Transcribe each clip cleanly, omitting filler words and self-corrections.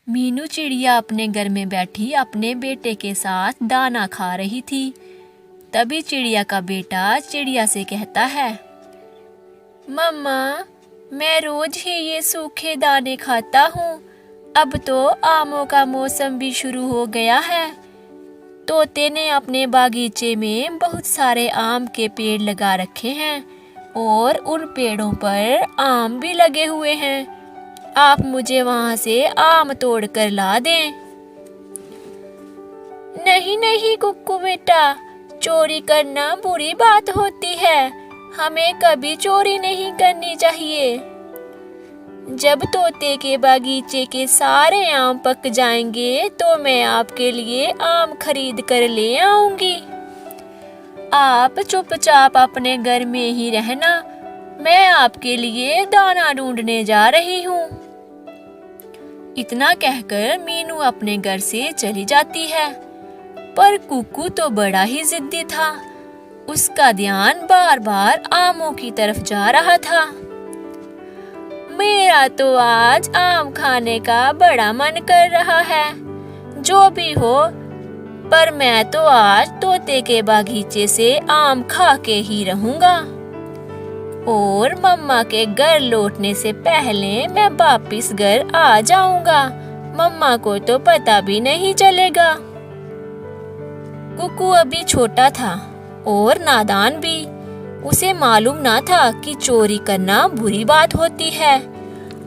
मीनू चिड़िया अपने घर में बैठी अपने बेटे के साथ दाना खा रही थी। तभी चिड़िया का बेटा चिड़िया से कहता है, मम्मा, मैं रोज ही ये सूखे दाने खाता हूँ। अब तो आमों का मौसम भी शुरू हो गया है। तोते ने अपने बागीचे में बहुत सारे आम के पेड़ लगा रखे हैं और उन पेड़ों पर आम भी लगे हुए हैं। आप मुझे वहां से आम तोड़ कर ला दें। नहीं नहीं कुक्कू बेटा, चोरी करना बुरी बात होती है। हमें कभी चोरी नहीं करनी चाहिए। जब तोते के बागीचे के सारे आम पक जाएंगे तो मैं आपके लिए आम खरीद कर ले आऊंगी। आप चुपचाप अपने घर में ही रहना। मैं आपके लिए दाना ढूंढने जा रही हूँ। इतना कहकर मीनू अपने घर से चली जाती है। पर कुक्कू तो बड़ा ही जिद्दी था। उसका ध्यान बार बार आमों की तरफ जा रहा था। मेरा तो आज आम खाने का बड़ा मन कर रहा है। जो भी हो, पर मैं तो आज तोते के बागीचे से आम खा के ही रहूंगा। और मम्मा के घर लौटने से पहले मैं वापिस घर आ जाऊंगा। मम्मा को तो पता भी नहीं चलेगा। कुक्कू अभी छोटा था और नादान भी। उसे मालूम ना था कि चोरी करना बुरी बात होती है।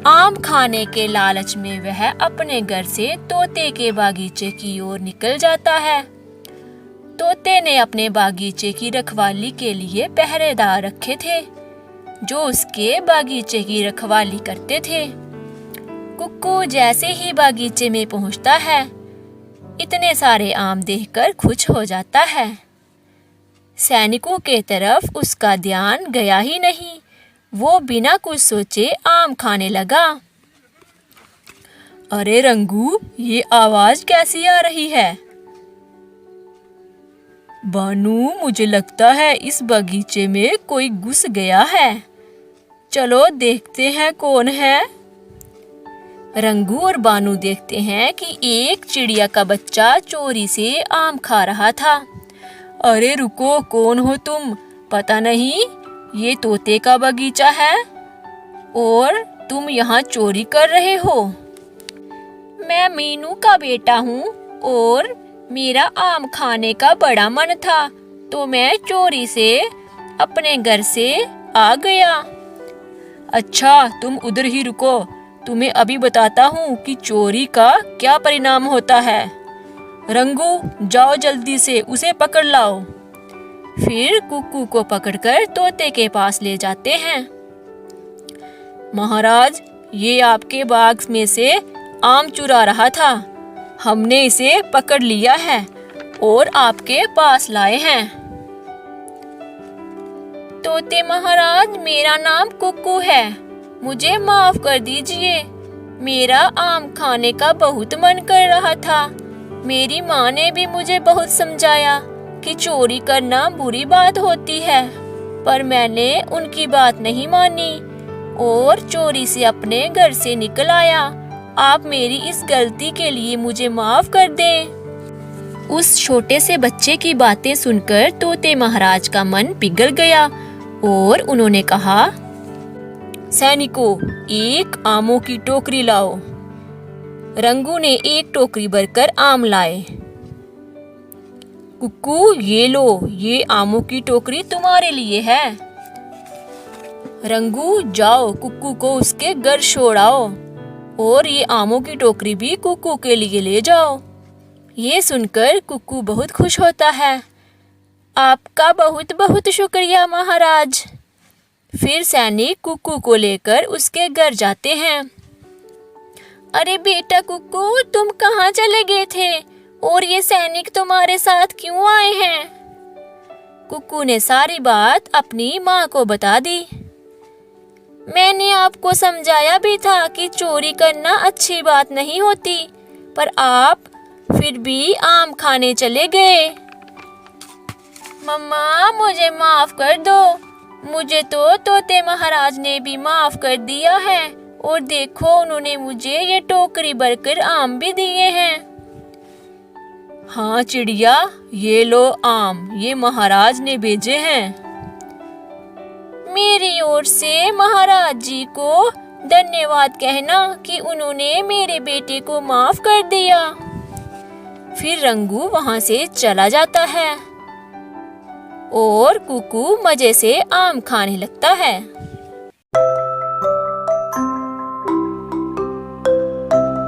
आम खाने के लालच में वह अपने घर से तोते के बागीचे की ओर निकल जाता है। तोते ने अपने बागीचे की रखवाली के लिए पहरेदार रखे थे, जो उसके बागीचे की रखवाली करते थे। कुक्कू जैसे ही बागीचे में पहुंचता है, इतने सारे आम देखकर खुश हो जाता है। सैनिकों के तरफ उसका ध्यान गया ही नहीं। वो बिना कुछ सोचे आम खाने लगा। अरे रंगू, ये आवाज कैसी आ रही है? बानू, मुझे लगता है इस बगीचे में कोई घुस गया है। चलो देखते हैं कौन है। रंगू और बानू देखते हैं कि एक चिड़िया का बच्चा चोरी से आम खा रहा था। अरे रुको, कौन हो तुम? पता नहीं ये तोते का बगीचा है और तुम यहाँ चोरी कर रहे हो। मैं मीनू का बेटा हूँ और मेरा आम खाने का बड़ा मन था, तो मैं चोरी से अपने घर से आ गया। अच्छा, तुम उधर ही रुको, तुम्हें अभी बताता हूँ कि चोरी का क्या परिणाम होता है। रंगू, जाओ जल्दी से उसे पकड़ लाओ। फिर कुक्कू को पकड़कर तोते के पास ले जाते हैं। महाराज, ये आपके बाग में से आम चुरा रहा था। हमने इसे पकड़ लिया है और आपके पास लाए हैं। तोते महाराज, मेरा नाम कुक्कू है। मुझे माफ कर दीजिए। मेरा आम खाने का बहुत मन कर रहा था। मेरी माँ ने भी मुझे बहुत समझाया कि चोरी करना बुरी बात होती है, पर मैंने उनकी बात नहीं मानी और चोरी से अपने घर से निकल आया। आप मेरी इस गलती के लिए मुझे माफ कर दें। उस छोटे से बच्चे की बातें सुनकर तोते महाराज का मन पिघल गया और उन्होंने कहा, सैनिकों, एक आमों की टोकरी लाओ। रंगू ने एक टोकरी भरकर आम लाए। कुक्कू, ये लो, ये आमों की टोकरी तुम्हारे लिए है। रंगू, जाओ कुक्कू को उसके घर छोड़ाओ और ये आमों की टोकरी भी कुक्कू के लिए ले जाओ। ये सुनकर कुक्कू बहुत खुश होता है। आपका बहुत बहुत शुक्रिया महाराज। फिर सैनिक कुक्कू को लेकर उसके घर जाते हैं। अरे बेटा कुक्कू, तुम कहाँ चले गए थे और ये सैनिक तुम्हारे साथ क्यों आए हैं? कुक्कू ने सारी बात अपनी माँ को बता दी। मैंने आपको समझाया भी था कि चोरी करना अच्छी बात नहीं होती, पर आप फिर भी आम खाने चले गए। मम्मा, मुझे माफ कर दो। मुझे तो तोते महाराज ने भी माफ कर दिया है और देखो उन्होंने मुझे ये टोकरी भरकर आम भी दिए हैं। हाँ चिड़िया, ये लो आम, ये महाराज ने भेजे हैं। मेरी ओर से महाराज जी को धन्यवाद कहना कि उन्होंने मेरे बेटे को माफ कर दिया। फिर रंगू वहां से चला जाता है और कुकू मजे से आम खाने लगता है।